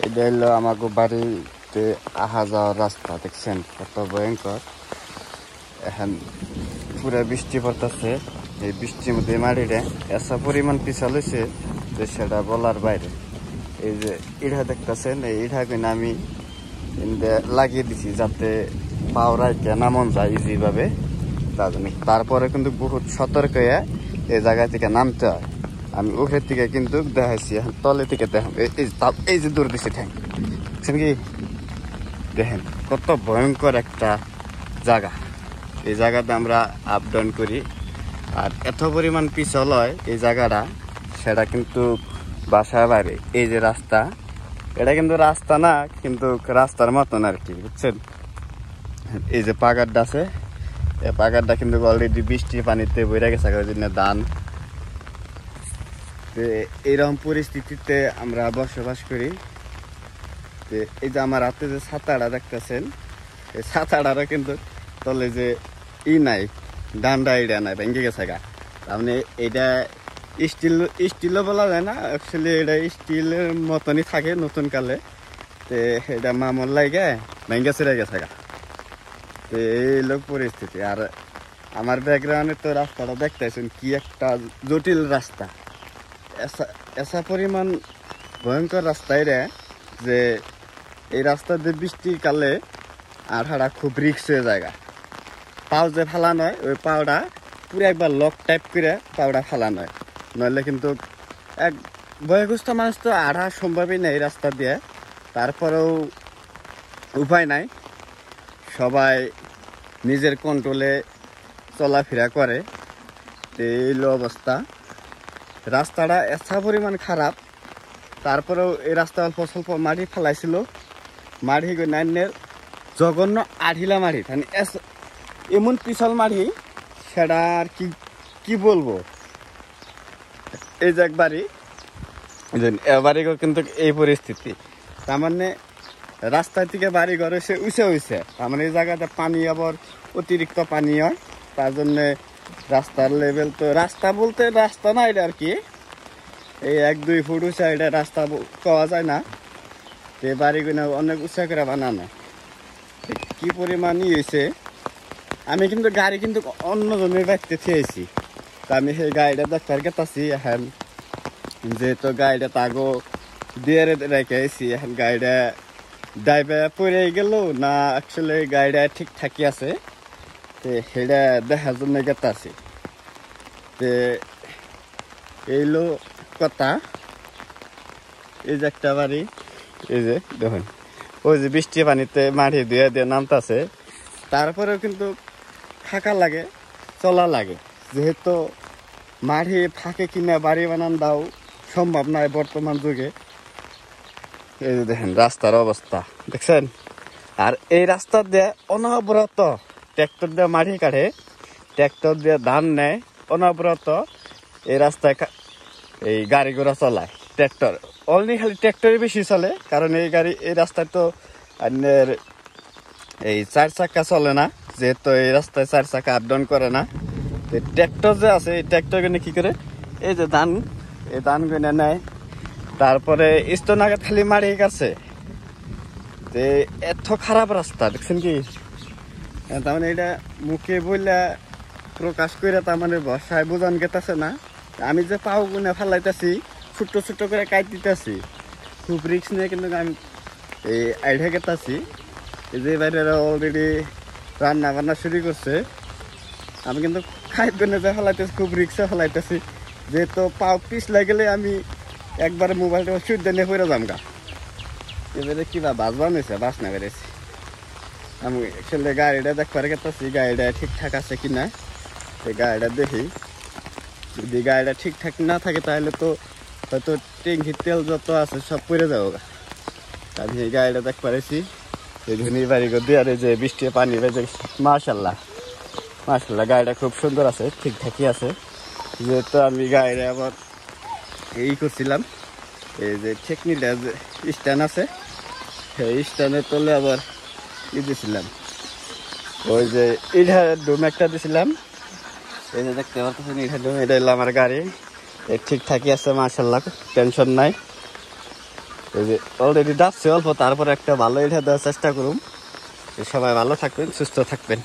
এটা হলো আমাকে বাড়িতে আহা যাওয়ার রাস্তা, দেখছেন কত ভয়ঙ্কর। এখন পুরা বৃষ্টি পড়তেছে, এই বৃষ্টির মধ্যে মাটিটা এত পরিমাণ পিছল হয়েছে যে সেটা বলার বাইরে। এই যে ইটা দেখতেছেন, এই ইটা কিনা আমি লাগিয়ে দিছি যাতে পাওরাইকে নামন যায় ইজিভাবে। তারপরে কিন্তু বহুত সতর্ক হয়ে এই জায়গা থেকে নামতে হয়। আমি উপরের থেকে কিন্তু দেখাইছি, এখন তলে থেকে দেখ এই যে দূর দিচ্ছি ঠ্যাং, বুঝছেন কি? দেখেন কত ভয়ঙ্কর একটা জায়গা। এই জায়গাতে আমরা আপ ডাউন করি, আর এত পরিমাণ পিছল হয় এই জায়গাটা, সেটা কিন্তু বাসার বাইরে। এই যে রাস্তা, এটা কিন্তু রাস্তা না, কিন্তু রাস্তার মতন আর কি, বুঝছেন? এই যে পাগারটা আছে, এই পাগারটা কিন্তু অলরেডি বৃষ্টির পানিতে বইরা গেছে, ওই জন্য ধান। এইরকম পরিস্থিতিতে আমরা বসবাস করি। এই যে আমার হাতে যে ছাতাটা দেখতেছেন, এই ছাতাটারও কিন্তু তলে যে নাই, ডান্ডা এটা নাই, ভেঙে গেছে গা। তার মানে এটা স্টিলও বলা যায় না, অ্যাকচুয়ালি এটা স্টিলের মতনই থাকে নতুন কালে। তো এটা মামল লাগে ভেঙে ছিঁড়ে গেছে গা। তো এই লোক পরিস্থিতি। আর আমার ব্যাকগ্রাউন্ডে তো রাস্তাটা দেখতেছেন কি একটা জটিল রাস্তা, এসা পরিমাণ ভয়ঙ্কর রাস্তা এটা, যে এই রাস্তা দিয়ে বৃষ্টিকালে আর হারা খুব রিক্স হয়ে যায়। পাও যে ফালানো হয়, ওই পাওটা পুরো একবার লক টাইপ করে পাওটা ফালানো হয়, নইলে কিন্তু এক বয়স্ক মানুষ তো আড়া সম্ভবই নেই রাস্তা দিয়ে। তারপরেও উপায় নাই, সবাই নিজের কন্ট্রোলে চলাফেরা করে। এই অবস্থা, রাস্তাটা এত পরিমাণ খারাপ। তারপরেও এই রাস্তা অল্প স্বল্প মাটি ফেলাইছিল, মাটি নাইনের জঘন্য আঠিলা মাটি, মানে এমন পিছল মাটি, সেটা আর কি বলবো। এই যে একবারই কিন্তু এই পরিস্থিতি, তার মানে রাস্তার থেকে বাড়ি ঘর হয়েছে, তার মানে এই জায়গাতে পানি আবার অতিরিক্ত পানি হয়। তার জন্যে রাস্তার লেভেল তো, রাস্তা বলতে রাস্তা না এটা আর কি, এই 1-2 ফুট উঁচা, এটা রাস্তা পাওয়া যায় না। তো বাড়িগুলো অনেক উঁচা করে বানানো, কি পরিমাণ হয়েছে। আমি কিন্তু গাড়ি কিন্তু অন্য জনের বাড়িতে খেয়েছি, তা আমি সেই গাড়িটা দেখতে গেতাছি। এখন যেহেতু গাড়িটা তাগো দিয়ে রেখে এসেছি, এখন গাড়িটা ড্রাইভার পড়ে গেল না, অ্যাকচুয়ালি গাড়িটা ঠিকঠাকই আছে, তো সেটা দেখার জন্য গেতাছি। তো এইলো কথা। এই যে একটা বাড়ি, এই যে দেখুন, ওই যে বৃষ্টি পানিতে মাটি ধুয়ে দিয়ে নামতাছে। তারপরেও কিন্তু থাকা লাগে, চলা লাগে, যেহেতু মাটি ফাঁকে কিনা বাড়ি বানান দাও সম্ভব নয় বর্তমান যুগে। এই যে দেখেন রাস্তার অবস্থা, দেখছেন? আর এই রাস্তা দিয়ে অনবরত ট্র্যাক্টর দিয়ে মাটি কাটে, ট্র্যাক্টর দিয়ে ধান নেয়, অনবরত এই রাস্তায় এই গাড়ি ঘোড়া চলায়। ট্র্যাক্টর অনলি খালি ট্র্যাক্টরই বেশি চলে, কারণ এই রাস্তায় তো আপনার এই 4 চাকা চলে না, যেহেতু এই রাস্তায় 4 চাকা আপ ডাউন করে না। ট্র্যাক্টর যে আছে, এই ট্র্যাক্টর কিনে কি করে, এই যে এই ধান কিনে নেয়, তারপরে স্তনাঘাত খালি মারি কাছে। তো এত খারাপ রাস্তা, দেখছেন কি? তার মানে এটা মুখে বললে প্রকাশ করে তার মানে ভাষায় বোঝান গেতেছে না। আমি যে পাও গুনে ফেলাইতেছি, ছোট্ট ছোট্ট করে কাট দিতেছি, খুব রিক্স নিয়ে কিন্তু আমি এই আইডিয়া গেতাছি। এই যে বাইরে অলরেডি রান্না বান্না শুরু করছে, আমি কিন্তু খাইট গুনে যে ফেলাইতেছি, খুব রিক্সে ফেলাইতেছি, যেহেতু পাও পিছলে গেলে আমি একবারে মোবাইলটা সুইচ নিয়ে পড়ে যাম গা। এবারে কিবা বাজবান হয়েছে, বাস না বেড়েছি। আমি আসলে গাড়িটা দেখবার গেতেছি, গাড়িটা ঠিকঠাক আছে কিনা। এই গাড়িটা দেখি, যদি গাড়িটা ঠিকঠাক না থাকে তাহলে তো হয়তো ট্যাঙ্কির তেল যত আছে সব পড়ে যাবো গা। আমি এই গাড়িটা দেখ পারেছি, এই ধনী বাড়ি করে দিয়ে, আর এই যে বৃষ্টির পানি বেজে, মাশাল্লাহ গাড়িটা খুব সুন্দর আছে, ঠিকঠাকই আছে। যেহেতু আমি গাড়িটা আবার এই করছিলাম, এই যে টেকনিটা যে স্ট্যান্ড আছে, সেই স্ট্যান্ডের তলে আবার দিয়েছিলাম, ওই যে ইটা ডুম একটা দিয়েছিলাম। এই যে দেখতে পাচ্ছেন ইটা ডুম, এটা হলো আমার গাড়ি, ঠিকঠাকই আছে মাশাল্লাহ, টেনশন নাই। এই যে অলরেডি যাচ্ছে অল্প, তারপর একটা ভালো এটা দেওয়ার চেষ্টা করুন। সবাই ভালো থাকবেন, সুস্থ থাকবেন।